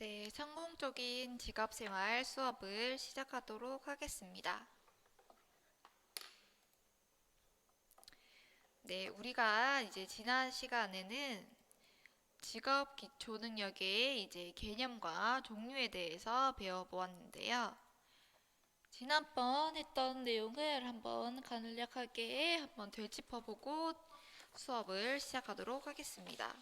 네, 성공적인 직업생활 수업을 시작하도록 하겠습니다. 네, 우리가 이제 지난 시간에는 직업 기초 능력의 이제 개념과 종류에 대해서 배워보았는데요. 지난번 했던 내용을 한번 간략하게 한번 되짚어보고 수업을 시작하도록 하겠습니다.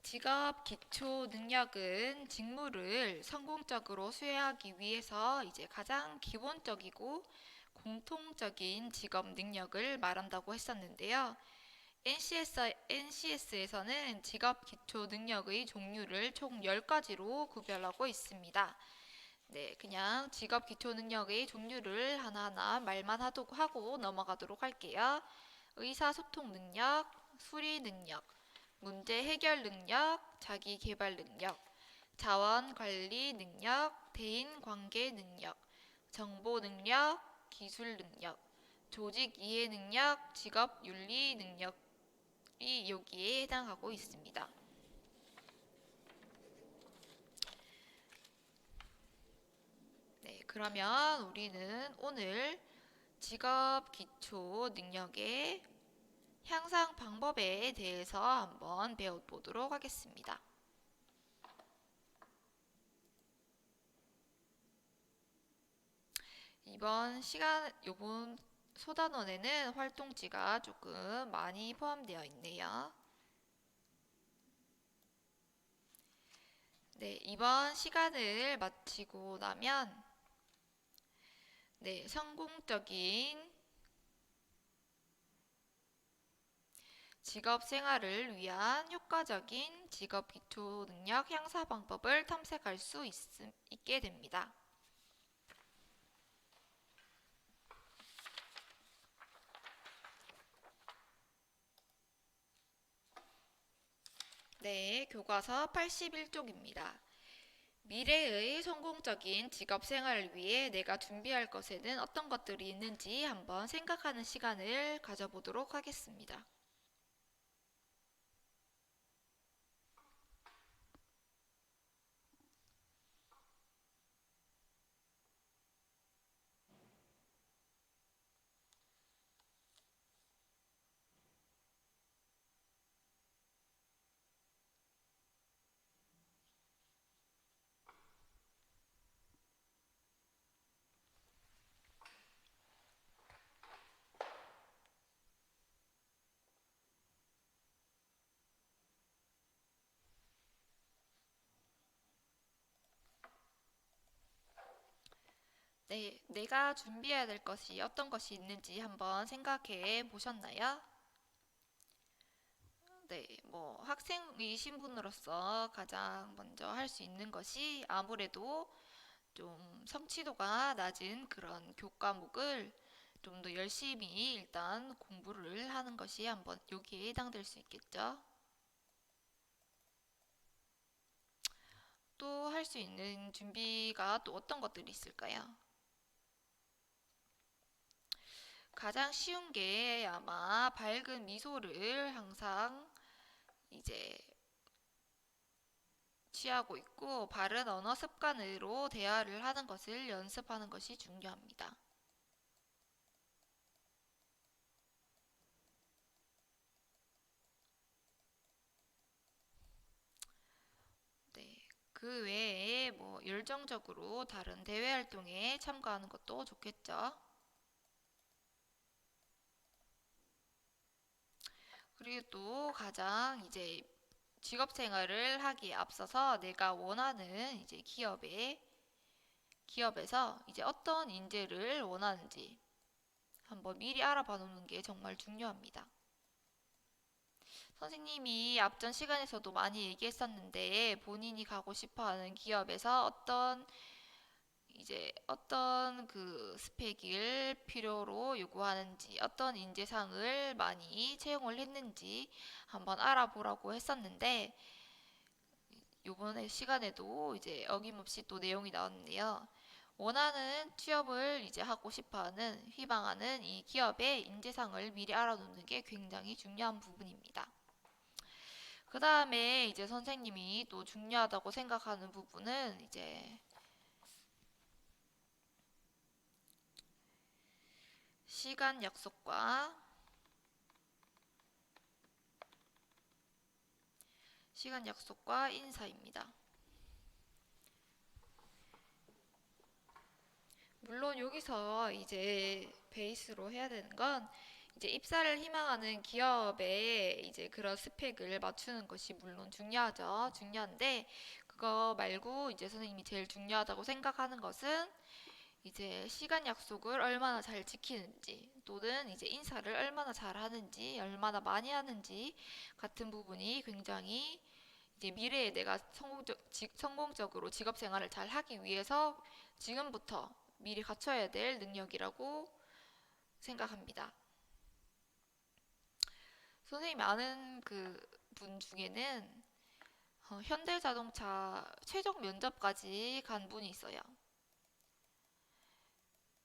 직업 기초 능력은 직무를 성공적으로 수행하기 위해서 이제 가장 기본적이고 공통적인 직업 능력을 말한다고 했었는데요. NCS에서는 직업 기초 능력의 종류를 총 10가지로 구별하고 있습니다. 네, 그냥 직업 기초 능력의 종류를 하나하나 말만 하고 넘어가도록 할게요. 의사소통 능력, 수리 능력, 문제 해결 능력, 자기 개발 능력, 자원 관리 능력, 대인 관계 능력, 정보 능력, 기술 능력, 조직 이해 능력, 직업 윤리 능력이 여기에 해당하고 있습니다. 네, 그러면 우리는 오늘 직업 기초 능력의 향상 방법에 대해서 한번 배워보도록 하겠습니다. 이번 소단원에는 활동지가 조금 많이 포함되어 있네요. 네, 이번 시간을 마치고 나면 네, 성공적인 직업 생활을 위한 효과적인 직업 기초 능력 향상 방법을 탐색할 수 있게 됩니다. 네, 교과서 81쪽입니다. 미래의 성공적인 직업 생활을 위해 내가 준비할 것에는 어떤 것들이 있는지 한번 생각하는 시간을 가져보도록 하겠습니다. 네, 내가 준비해야 될 것이 어떤 것이 있는지 한번 생각해 보셨나요? 네, 뭐 학생의 신분으로서 가장 먼저 할 수 있는 것이 아무래도 좀 성취도가 낮은 그런 교과목을 좀 더 열심히 일단 공부를 하는 것이 한번 여기에 해당될 수 있겠죠. 또 할 수 있는 준비가 또 어떤 것들이 있을까요? 가장 쉬운 게 아마 밝은 미소를 항상 이제 취하고 있고 바른 언어 습관으로 대화를 하는 것을 연습하는 것이 중요합니다. 네. 그 외에 뭐 열정적으로 다른 대외 활동에 참가하는 것도 좋겠죠. 그리고 또 가장 이제 직업 생활을 하기에 앞서서 내가 원하는 이제 기업에서 이제 어떤 인재를 원하는지 한번 미리 알아봐 놓는 게 정말 중요합니다. 선생님이 앞전 시간에서도 많이 얘기했었는데 본인이 가고 싶어 하는 기업에서 어떤 그 스펙을 필요로 요구하는지, 어떤 인재상을 많이 채용을 했는지 한번 알아보라고 했었는데, 요번에 시간에도 이제 어김없이 또 내용이 나왔는데요. 원하는 취업을 이제 하고 싶어 하는, 희망하는 이 기업의 인재상을 미리 알아놓는 게 굉장히 중요한 부분입니다. 그 다음에 이제 선생님이 또 중요하다고 생각하는 부분은 이제 시간 약속과 인사입니다. 물론 여기서 이제 베이스로 해야 되는 건 이제 입사를 희망하는 기업의 이제 그런 스펙을 맞추는 것이 물론 중요하죠. 중요한데 그거 말고 이제 선생님이 제일 중요하다고 생각하는 것은 이제 시간 약속을 얼마나 잘 지키는지 또는 이제 인사를 얼마나 잘 하는지 얼마나 많이 하는지 같은 부분이 굉장히 이제 미래에 내가 성공적으로 직업 생활을 잘 하기 위해서 지금부터 미리 갖춰야 될 능력이라고 생각합니다. 선생님이 아는 그 분 중에는 현대자동차 최종 면접까지 간 분이 있어요.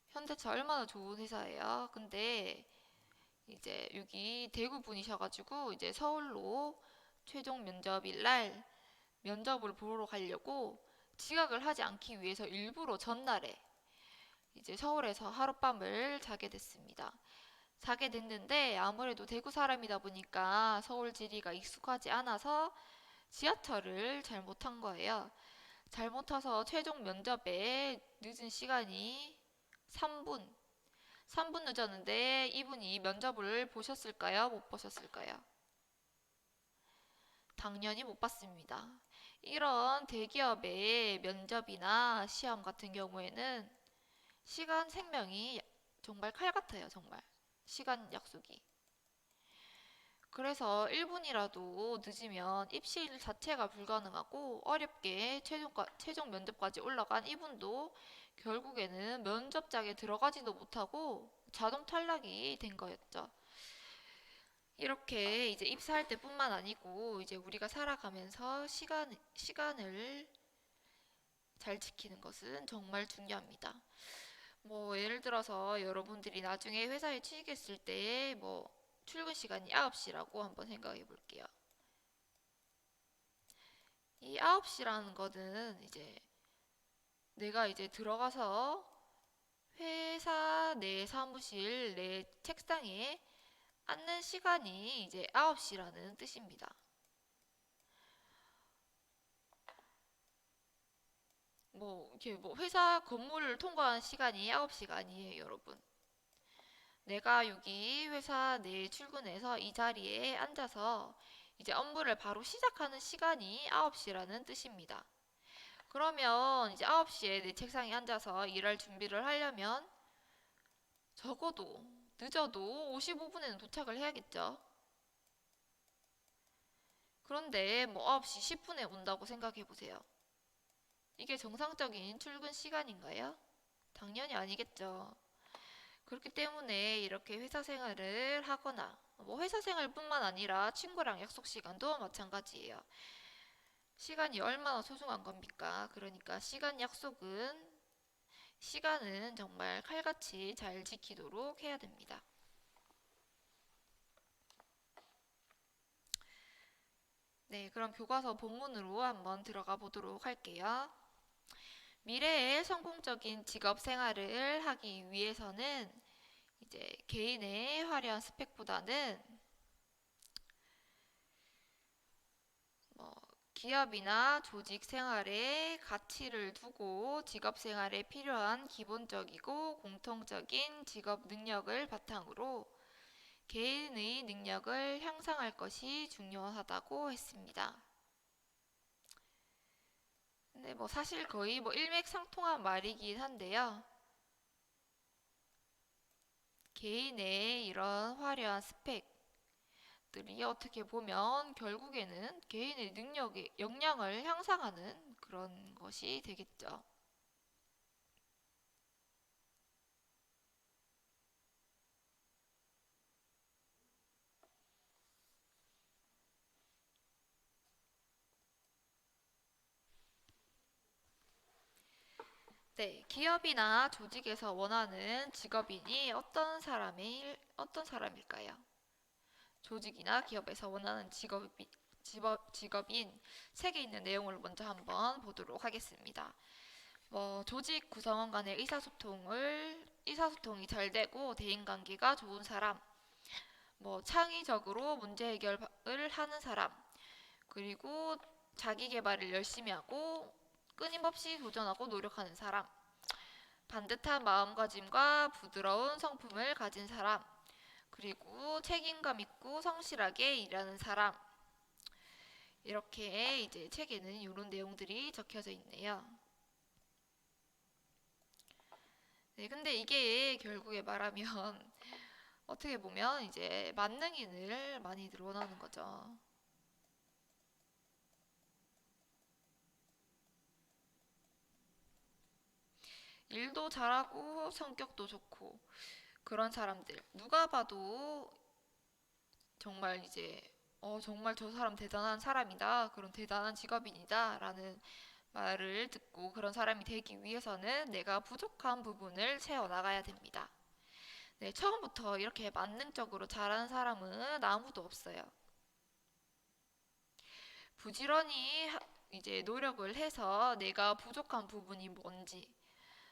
현대차 얼마나 좋은 회사예요. 근데 이제 여기 대구 분이셔가지고 이제 서울로 최종 면접일 날 면접을 보러 가려고 지각을 하지 않기 위해서 일부러 전날에 이제 서울에서 하룻밤을 자게 됐습니다. 자게 됐는데 아무래도 대구 사람이다 보니까 서울 지리가 익숙하지 않아서 지하철을 잘못 탄 거예요. 잘못 타서 최종 면접에 늦은 시간이 3분. 3분 늦었는데 이분이 면접을 보셨을까요? 못 보셨을까요? 당연히 못 봤습니다. 이런 대기업의 면접이나 시험 같은 경우에는 시간 생명이 정말 칼 같아요, 정말. 시간 약속이. 그래서 1분이라도 늦으면 입실 자체가 불가능하고 어렵게 최종 면접까지 올라간 이분도 결국에는 면접장에 들어가지도 못하고 자동 탈락이 된 거였죠. 이렇게 이제 입사할 때뿐만 아니고 이제 우리가 살아가면서 시간을 잘 지키는 것은 정말 중요합니다. 뭐 예를 들어서 여러분들이 나중에 회사에 취직했을 때 뭐 출근 시간이 9시라고 한번 생각해 볼게요. 이 9시라는 거는 이제 내가 이제 들어가서 회사 내 사무실 내 책상에 앉는 시간이 이제 9시라는 뜻입니다. 뭐 이렇게 뭐 회사 건물을 통과한 시간이 9시가 아니에요, 여러분. 내가 여기 회사 내 출근해서 이 자리에 앉아서 이제 업무를 바로 시작하는 시간이 9시라는 뜻입니다. 그러면 이제 9시에 내 책상에 앉아서 일할 준비를 하려면 적어도 늦어도 55분에는 도착을 해야겠죠. 그런데 뭐 9시 10분에 온다고 생각해 보세요. 이게 정상적인 출근 시간인가요? 당연히 아니겠죠. 그렇기 때문에 이렇게 회사 생활을 하거나 뭐 회사 생활뿐만 아니라 친구랑 약속 시간도 마찬가지예요. 시간이 얼마나 소중한 겁니까? 그러니까 시간은 정말 칼같이 잘 지키도록 해야 됩니다. 네, 그럼 교과서 본문으로 한번 들어가 보도록 할게요. 미래의 성공적인 직업 생활을 하기 위해서는 이제 개인의 화려한 스펙보다는 뭐 기업이나 조직 생활에 가치를 두고 직업 생활에 필요한 기본적이고 공통적인 직업 능력을 바탕으로 개인의 능력을 향상할 것이 중요하다고 했습니다. 근데 뭐 사실 거의 뭐 일맥상통한 말이긴 한데요. 개인의 이런 화려한 스펙들이 어떻게 보면 결국에는 개인의 능력의 역량을 향상하는 그런 것이 되겠죠. 네, 기업이나 조직에서 원하는 직업인이 어떤 사람일까요? 조직이나 기업에서 원하는 직업인 책에 있는 내용을 먼저 한번 보도록 하겠습니다. 조직 구성원 간의 의사소통이 잘 되고 대인관계가 좋은 사람, 창의적으로 문제 해결을 하는 사람, 그리고 자기 개발을 열심히 하고 끊임없이 도전하고 노력하는 사람, 반듯한 마음가짐과 부드러운 성품을 가진 사람, 그리고 책임감 있고 성실하게 일하는 사람. 이렇게 이제 책에는 이런 내용들이 적혀져 있네요. 네, 근데 이게 결국에 말하면 어떻게 보면 이제 만능인을 많이 드러나는 거죠. 일도 잘하고 성격도 좋고 그런 사람들 누가 봐도 정말 이제 정말 저 사람 대단한 사람이다, 그런 대단한 직업인이다 라는 말을 듣고 그런 사람이 되기 위해서는 내가 부족한 부분을 채워나가야 됩니다. 네, 처음부터 이렇게 만능적으로 잘하는 사람은 아무도 없어요. 부지런히 이제 노력을 해서 내가 부족한 부분이 뭔지,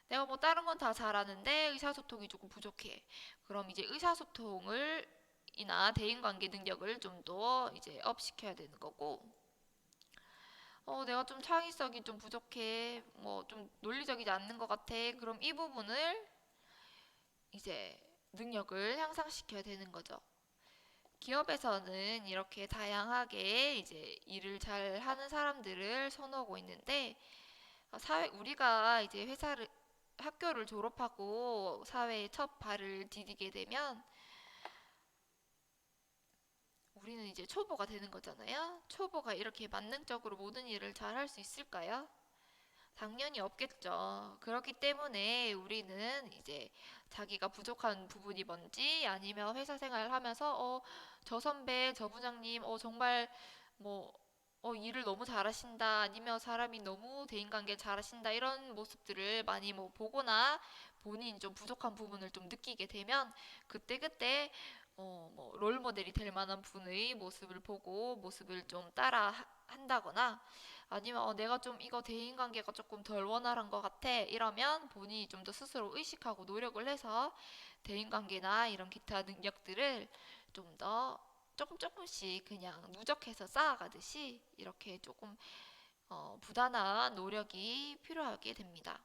내가 다른 건 다 잘하는데 의사소통이 조금 부족해. 그럼 이제 의사소통을 이나 대인관계 능력을 좀 더 이제 업시켜야 되는 거고, 내가 좀 창의성이 좀 부족해, 좀 논리적이지 않는 것 같아. 그럼 이 부분을 이제 능력을 향상시켜야 되는 거죠. 기업에서는 이렇게 다양하게 이제 일을 잘 하는 사람들을 선호하고 있는데, 우리가 이제 학교를 졸업하고 사회에 첫 발을 디디게 되면 우리는 이제 초보가 되는 거잖아요. 초보가 이렇게 만능적으로 모든 일을 잘 할 수 있을까요? 당연히 없겠죠. 그렇기 때문에 우리는 이제 자기가 부족한 부분이 뭔지, 아니면 회사 생활을 하면서 저 선배, 저 부장님 정말 뭐 일을 너무 잘하신다, 아니면 사람이 너무 대인관계 잘하신다, 이런 모습들을 많이 보거나 본인 좀 부족한 부분을 좀 느끼게 되면 그때그때 롤 모델이 될 만한 분의 모습을 보고 모습을 좀 따라 한다거나, 아니면 내가 좀 이거 대인관계가 조금 덜 원활한 것 같아 이러면 본인이 좀 더 스스로 의식하고 노력을 해서 대인관계나 이런 기타 능력들을 좀 더 조금씩 그냥 누적해서 쌓아가듯이 이렇게 조금 부단한 노력이 필요하게 됩니다.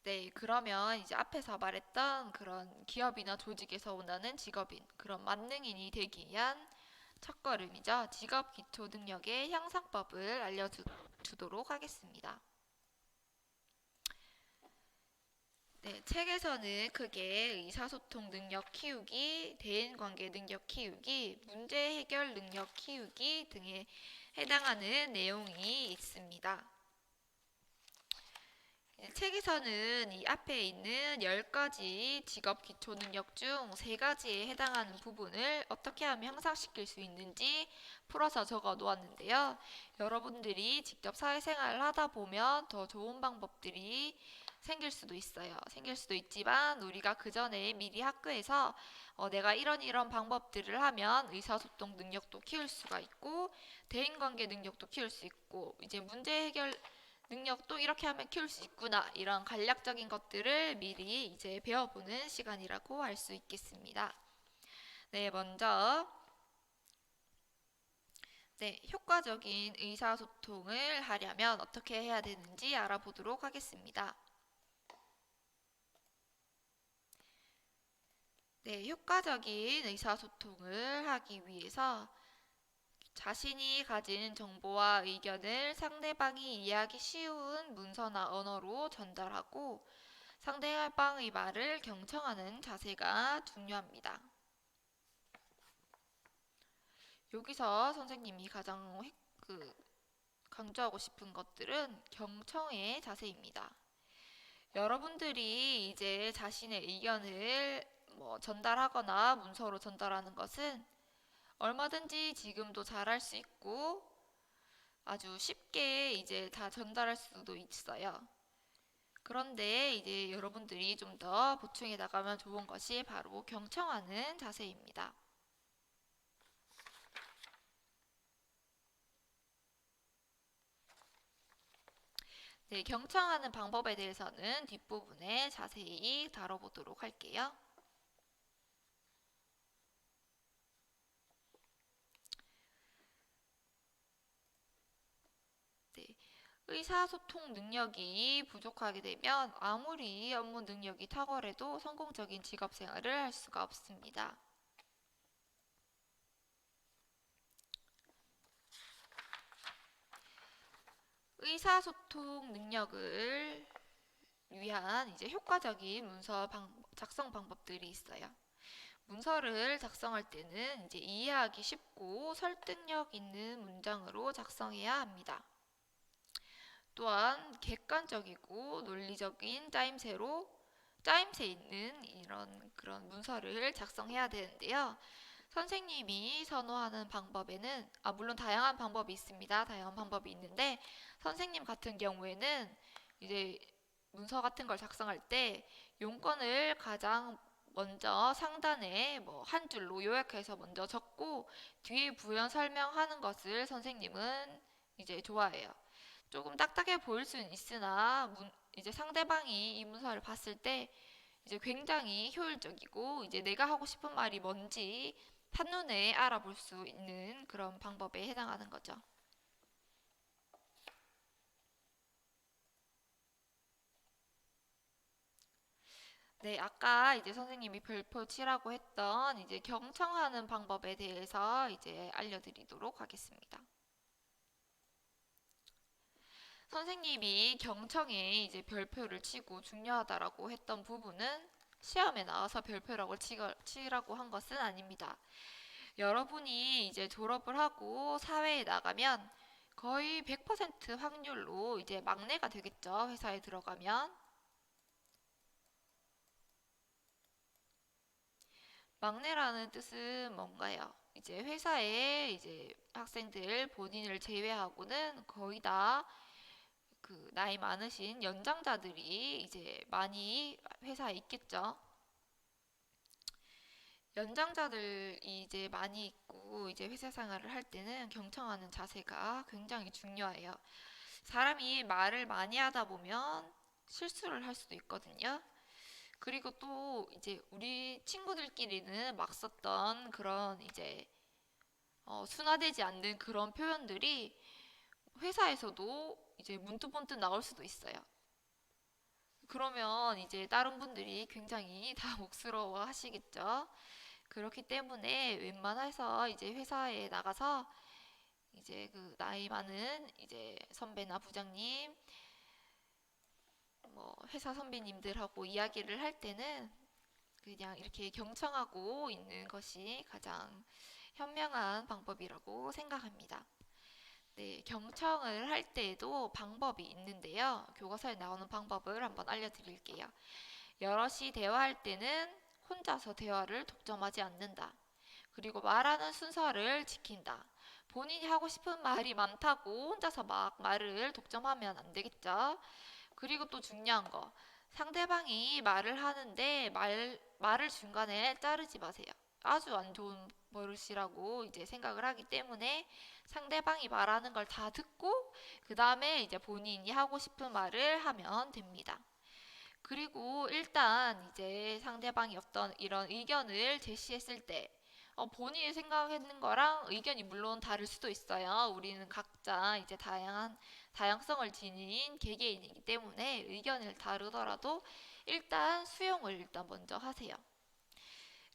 네, 그러면 이제 앞에서 말했던 그런 기업이나 조직에서 원하는 직업인, 그런 만능인이 되기 위한 첫걸음이죠. 직업 기초 능력의 향상법을 알려주도록 하겠습니다. 네, 책에서는 크게 의사소통 능력 키우기, 대인관계 능력 키우기, 문제 해결 능력 키우기 등에 해당하는 내용이 있습니다. 책에서는 이 앞에 있는 10가지 직업 기초 능력 중 3가지에 해당하는 부분을 어떻게 하면 향상시킬 수 있는지 풀어서 적어 놓았는데요. 여러분들이 직접 사회생활을 하다 보면 더 좋은 방법들이 생길 수도 있어요. 생길 수도 있지만 우리가 그 전에 미리 학교에서 내가 이런 방법들을 하면 의사소통 능력도 키울 수가 있고 대인관계 능력도 키울 수 있고 이제 문제 해결 능력도 이렇게 하면 키울 수 있구나, 이런 간략적인 것들을 미리 이제 배워보는 시간이라고 할 수 있겠습니다. 네, 먼저 효과적인 의사소통을 하려면 어떻게 해야 되는지 알아보도록 하겠습니다. 네, 효과적인 의사소통을 하기 위해서 자신이 가진 정보와 의견을 상대방이 이해하기 쉬운 문서나 언어로 전달하고 상대방의 말을 경청하는 자세가 중요합니다. 여기서 선생님이 가장 강조하고 싶은 것들은 경청의 자세입니다. 여러분들이 이제 자신의 의견을 전달하거나 문서로 전달하는 것은 얼마든지 지금도 잘할 수 있고 아주 쉽게 이제 다 전달할 수도 있어요. 그런데 이제 여러분들이 좀 더 보충해 나가면 좋은 것이 바로 경청하는 자세입니다. 네, 경청하는 방법에 대해서는 뒷부분에 자세히 다뤄보도록 할게요. 네, 의사소통 능력이 부족하게 되면 아무리 업무 능력이 탁월해도 성공적인 직업 생활을 할 수가 없습니다. 의사소통 능력을 위한 이제 효과적인 작성 방법들이 있어요. 문서를 작성할 때는 이제 이해하기 쉽고 설득력 있는 문장으로 작성해야 합니다. 또한 객관적이고 논리적인 짜임새 있는 이런 그런 문서를 작성해야 되는데요. 선생님이 선호하는 방법에는 물론 다양한 방법이 있습니다. 다양한 방법이 있는데 선생님 같은 경우에는 이제 문서 같은 걸 작성할 때 용건을 가장 먼저 상단에 뭐 한 줄로 요약해서 먼저 적고 뒤에 부연 설명하는 것을 선생님은 이제 좋아해요. 조금 딱딱해 보일 수는 있으나 이제 상대방이 이 문서를 봤을 때 이제 굉장히 효율적이고 이제 내가 하고 싶은 말이 뭔지 한눈에 알아볼 수 있는 그런 방법에 해당하는 거죠. 네, 아까 이제 선생님이 별표 치라고 했던 이제 경청하는 방법에 대해서 이제 알려드리도록 하겠습니다. 선생님이 경청에 이제 별표를 치고 중요하다라고 했던 부분은 시험에 나와서 별표라고 치라고 한 것은 아닙니다. 여러분이 이제 졸업을 하고 사회에 나가면 거의 100% 확률로 이제 막내가 되겠죠. 회사에 들어가면. 막내라는 뜻은 뭔가요? 이제 회사에 이제 학생들 본인을 제외하고는 거의 다 그 나이 많으신 연장자들이 이제 많이 회사에 있겠죠. 연장자들이 이제 많이 있고 이제 회사 생활을 할 때는 경청하는 자세가 굉장히 중요해요. 사람이 말을 많이 하다 보면 실수를 할 수도 있거든요. 그리고 또 이제 우리 친구들끼리는 막 썼던 그런 이제 순화되지 않는 그런 표현들이 회사에서도 이제 문득문득 나올 수도 있어요. 그러면 이제 다른 분들이 굉장히 다 몫스러워 하시겠죠. 그렇기 때문에 웬만해서 이제 회사에 나가서 이제 그 나이 많은 이제 선배나 부장님, 뭐 회사 선배님들하고 이야기를 할 때는 그냥 이렇게 경청하고 있는 것이 가장 현명한 방법이라고 생각합니다. 네, 경청을 할 때에도 방법이 있는데요. 교과서에 나오는 방법을 한번 알려드릴게요. 여럿이 대화할 때는 혼자서 대화를 독점하지 않는다. 그리고 말하는 순서를 지킨다. 본인이 하고 싶은 말이 많다고 혼자서 막 말을 독점하면 안 되겠죠. 그리고 또 중요한 거. 상대방이 말을 하는데 말을 중간에 자르지 마세요. 아주 안 좋은 버릇이라고 이제 생각을 하기 때문에 상대방이 말하는 걸 다 듣고 그 다음에 이제 본인이 하고 싶은 말을 하면 됩니다. 그리고 일단 이제 상대방이 어떤 이런 의견을 제시했을 때 본인이 생각했는 거랑 의견이 물론 다를 수도 있어요. 우리는 각자 이제 다양성을 지닌 개개인이기 때문에 의견을 다르더라도 일단 수용을 일단 먼저 하세요.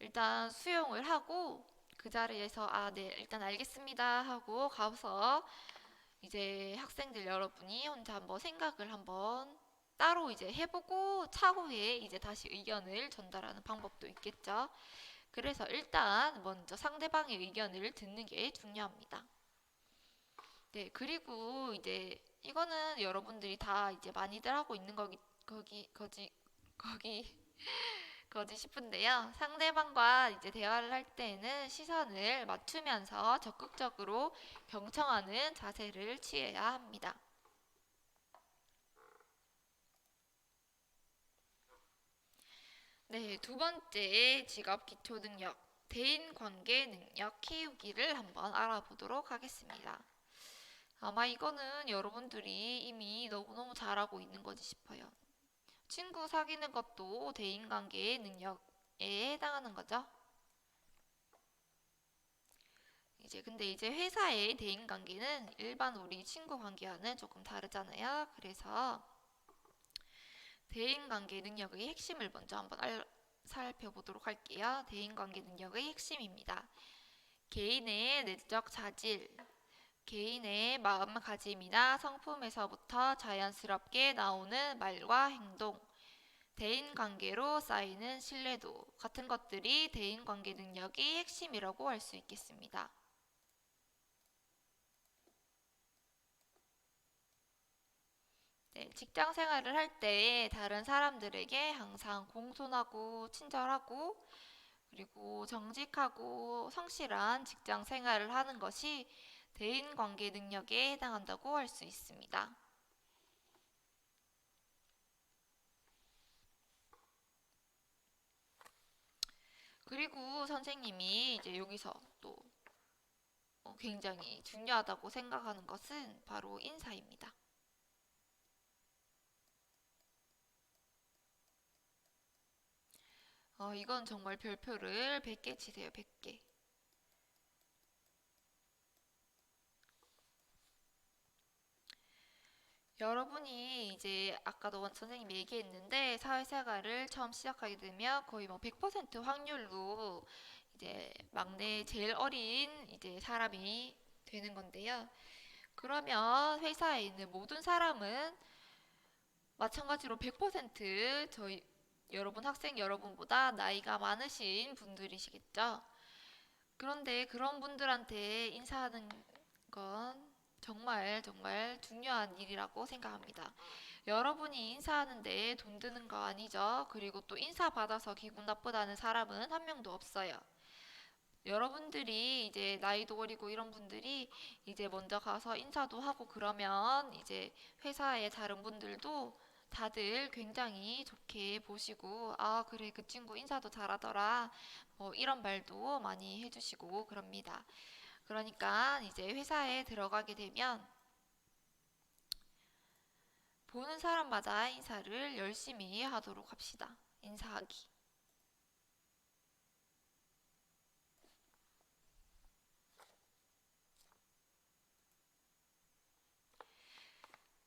일단 수용을 하고 그 자리에서 네, 일단 알겠습니다 하고 가서 이제 학생들 여러분이 혼자 한번 생각을 한번 따로 이제 해보고 차후에 이제 다시 의견을 전달하는 방법도 있겠죠. 그래서 일단 먼저 상대방의 의견을 듣는 게 중요합니다. 네, 그리고 이제 이거는 여러분들이 다 이제 많이들 하고 있는 거기 거지 싶은데요. 상대방과 이제 대화를 할 때에는 시선을 맞추면서 적극적으로 경청하는 자세를 취해야 합니다. 네, 두 번째 직업 기초 능력, 대인 관계 능력 키우기를 한번 알아보도록 하겠습니다. 아마 이거는 여러분들이 이미 너무너무 잘하고 있는 거지 싶어요. 친구 사귀는 것도 대인 관계의 능력에 해당하는 거죠. 근데 이제 회사의 대인 관계는 일반 우리 친구 관계와는 조금 다르잖아요. 그래서 대인 관계 능력의 핵심을 먼저 한번 살펴보도록 할게요. 대인 관계 능력의 핵심입니다. 개인의 내적 자질, 개인의 마음가짐이나 성품에서부터 자연스럽게 나오는 말과 행동, 대인 관계로 쌓이는 신뢰도 같은 것들이 대인 관계 능력의 핵심이라고 할 수 있겠습니다. 네, 직장 생활을 할 때 다른 사람들에게 항상 공손하고 친절하고 그리고 정직하고 성실한 직장 생활을 하는 것이 대인 관계 능력에 해당한다고 할 수 있습니다. 그리고 선생님이 이제 여기서 또 굉장히 중요하다고 생각하는 것은 바로 인사입니다. 이건 정말 별표를 100개 치세요, 100개. 여러분이 이제 아까도 선생님이 얘기했는데 사회생활을 처음 시작하게 되면 거의 뭐 100% 확률로 이제 막내 제일 어린 이제 사람이 되는 건데요. 그러면 회사에 있는 모든 사람은 마찬가지로 100% 저희 여러분 학생 여러분보다 나이가 많으신 분들이시겠죠. 그런데 그런 분들한테 인사하는 건 정말 정말 중요한 일이라고 생각합니다. 여러분이 인사하는데 돈 드는 거 아니죠? 그리고 또 인사 받아서 기분 나쁘다는 사람은 한 명도 없어요. 여러분들이 이제 나이도 어리고 이런 분들이 이제 먼저 가서 인사도 하고 그러면 이제 회사의 다른 분들도 다들 굉장히 좋게 보시고 아 그래 그 친구 인사도 잘하더라 뭐 이런 말도 많이 해주시고 그럽니다. 그러니까 이제 회사에 들어가게 되면 보는 사람마다 인사를 열심히 하도록 합시다. 인사하기.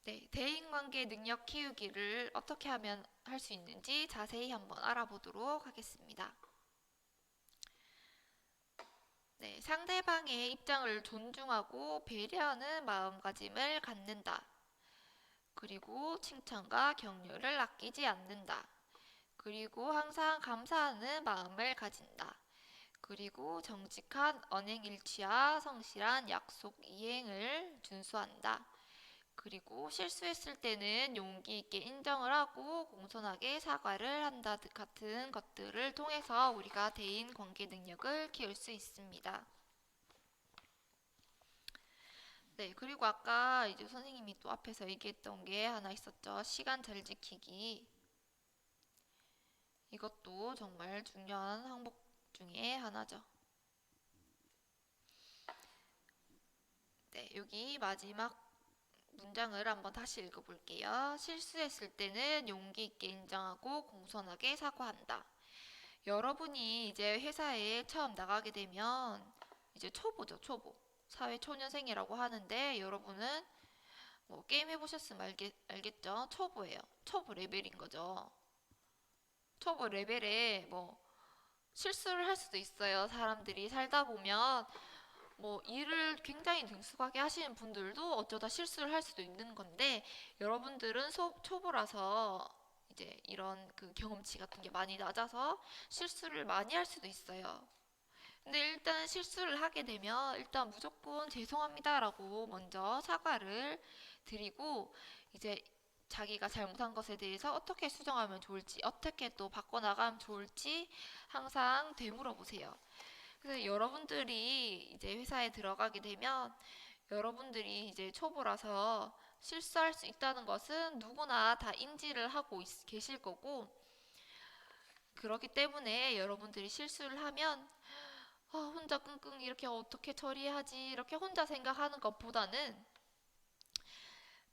네, 대인관계 능력 키우기를 어떻게 하면 할 수 있는지 자세히 한번 알아보도록 하겠습니다. 네, 상대방의 입장을 존중하고 배려하는 마음가짐을 갖는다. 그리고 칭찬과 격려를 아끼지 않는다. 그리고 항상 감사하는 마음을 가진다. 그리고 정직한 언행일치와 성실한 약속 이행을 준수한다. 그리고 실수했을 때는 용기 있게 인정을 하고 공손하게 사과를 한다 등 같은 것들을 통해서 우리가 대인 관계 능력을 키울 수 있습니다. 네, 그리고 아까 이제 선생님이 또 앞에서 얘기했던 게 하나 있었죠. 시간 잘 지키기. 이것도 정말 중요한 항목 중에 하나죠. 네, 여기 마지막 문장을 한번 다시 읽어볼게요. 실수했을 때는 용기 있게 인정하고 공손하게 사과한다. 여러분이 이제 회사에 처음 나가게 되면 이제 초보죠, 초보. 사회 초년생이라고 하는데 여러분은 뭐 게임 해보셨으면 알겠죠? 초보예요. 초보 레벨인 거죠. 초보 레벨에 뭐 실수를 할 수도 있어요. 사람들이 살다 보면 뭐 일을 굉장히 능숙하게 하시는 분들도 어쩌다 실수를 할 수도 있는 건데 여러분들은 초보라서 이제 이런 그 경험치 같은 게 많이 낮아서 실수를 많이 할 수도 있어요. 근데 일단 실수를 하게 되면 일단 무조건 죄송합니다라고 먼저 사과를 드리고 이제 자기가 잘못한 것에 대해서 어떻게 수정하면 좋을지, 어떻게 또 바꿔나가면 좋을지 항상 되물어 보세요. 그래서 여러분들이 이제 회사에 들어가게 되면 여러분들이 이제 초보라서 실수할 수 있다는 것은 누구나 다 인지를 하고 계실 거고 그렇기 때문에 여러분들이 실수를 하면 혼자 끙끙 이렇게 어떻게 처리하지 이렇게 혼자 생각하는 것보다는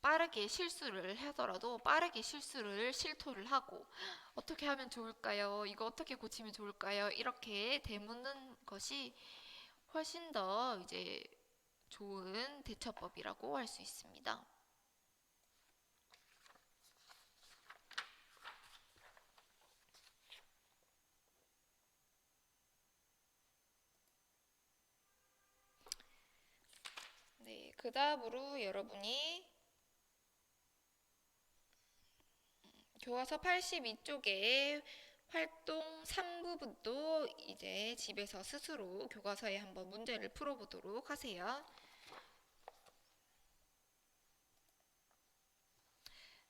빠르게 실수를 하더라도 빠르게 실수를 실토를 하고 어떻게 하면 좋을까요? 이거 어떻게 고치면 좋을까요? 이렇게 되묻는 것이 훨씬 더 이제 좋은 대처법이라고 할 수 있습니다. 네, 그 다음으로 여러분이 교과서 82쪽에 활동 3부분도 이제 집에서 스스로 교과서에 한번 문제를 풀어보도록 하세요.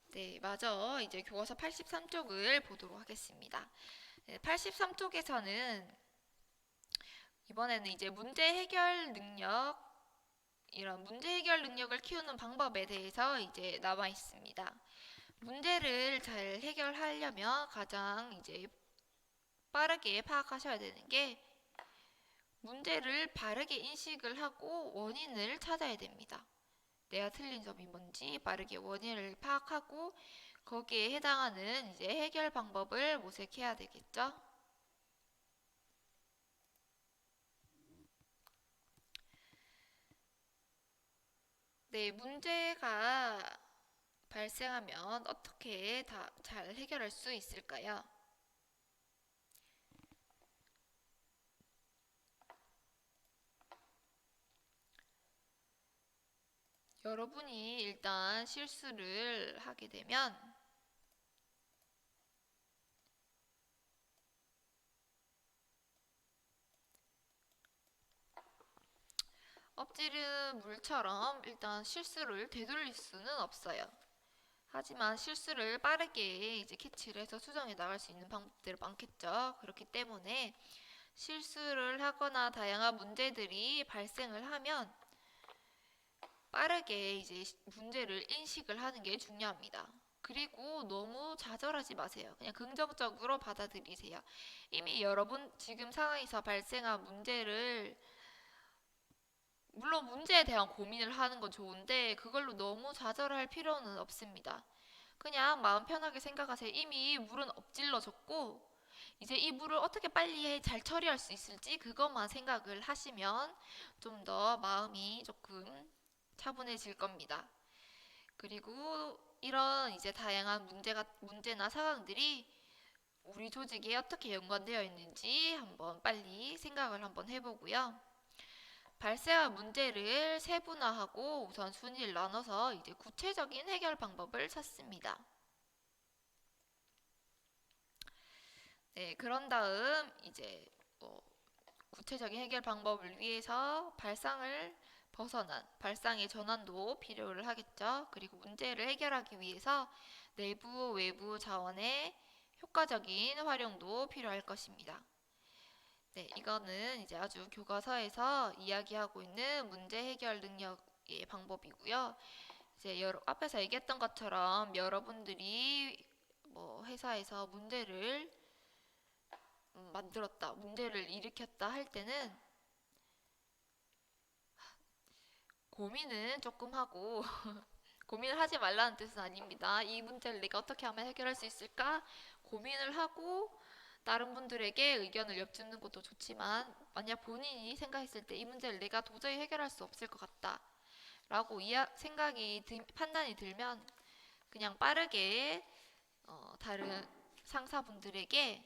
네, 맞아. 이제 교과서 83쪽을 보도록 하겠습니다. 네, 83쪽에서는 이번에는 이제 문제 해결 능력, 이런 문제 해결 능력을 키우는 방법에 대해서 이제 나와 있습니다. 문제를 잘 해결하려면 가장 이제 빠르게 파악하셔야 되는 게 문제를 바르게 인식을 하고 원인을 찾아야 됩니다. 내가 틀린 점이 뭔지 빠르게 원인을 파악하고 거기에 해당하는 이제 해결 방법을 모색해야 되겠죠. 네, 문제가 발생하면 어떻게 다 잘 해결할 수 있을까요? 여러분이 일단 실수를 하게 되면 엎지른 물처럼 일단 실수를 되돌릴 수는 없어요. 하지만 실수를 빠르게 이제 캐치를 해서 수정해 나갈 수 있는 방법들이 많겠죠. 그렇기 때문에 실수를 하거나 다양한 문제들이 발생을 하면 빠르게 이제 문제를 인식을 하는 게 중요합니다. 그리고 너무 좌절하지 마세요. 그냥 긍정적으로 받아들이세요. 이미 여러분 지금 상황에서 발생한 문제를 물론 문제에 대한 고민을 하는 건 좋은데 그걸로 너무 좌절할 필요는 없습니다. 그냥 마음 편하게 생각하세요. 이미 물은 엎질러졌고 이제 이 물을 어떻게 빨리 잘 처리할 수 있을지 그것만 생각을 하시면 좀 더 마음이 조금 차분해질 겁니다. 그리고 이런 이제 다양한 문제나 상황들이 우리 조직에 어떻게 연관되어 있는지 한번 빨리 생각을 한번 해보고요. 발생한 문제를 세분화하고 우선 순위를 나눠서 이제 구체적인 해결 방법을 찾습니다. 네, 그런 다음 이제 구체적인 해결 방법을 위해서 발상의 전환도 필요를 하겠죠. 그리고 문제를 해결하기 위해서 내부, 외부 자원의 효과적인 활용도 필요할 것입니다. 네, 이거는 이제 아주 교과서에서 이야기하고 있는 문제 해결 능력의 방법이고요. 이제 앞에서 얘기했던 것처럼 여러분들이 뭐 회사에서 문제를 만들었다, 문제를 일으켰다 할 때는 고민은 조금 하고 고민을 하지 말라는 뜻은 아닙니다. 이 문제를 내가 어떻게 하면 해결할 수 있을까? 고민을 하고 다른 분들에게 의견을 엿듣는 것도 좋지만 만약 본인이 생각했을 때 이 문제를 내가 도저히 해결할 수 없을 것 같다 라고 판단이 들면 그냥 빠르게 다른 상사분들에게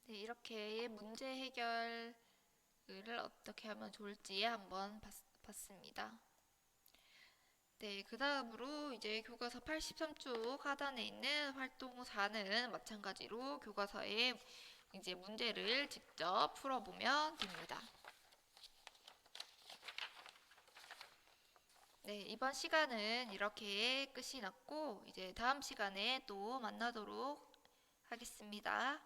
네, 이렇게 문제 해결을 어떻게 하면 좋을지 한번 봤습니다. 네, 그 다음으로 이제 교과서 83쪽 하단에 있는 활동 4는 마찬가지로 교과서에 이제 문제를 직접 풀어보면 됩니다. 네, 이번 시간은 이렇게 끝이 났고 이제 다음 시간에 또 만나도록 하겠습니다.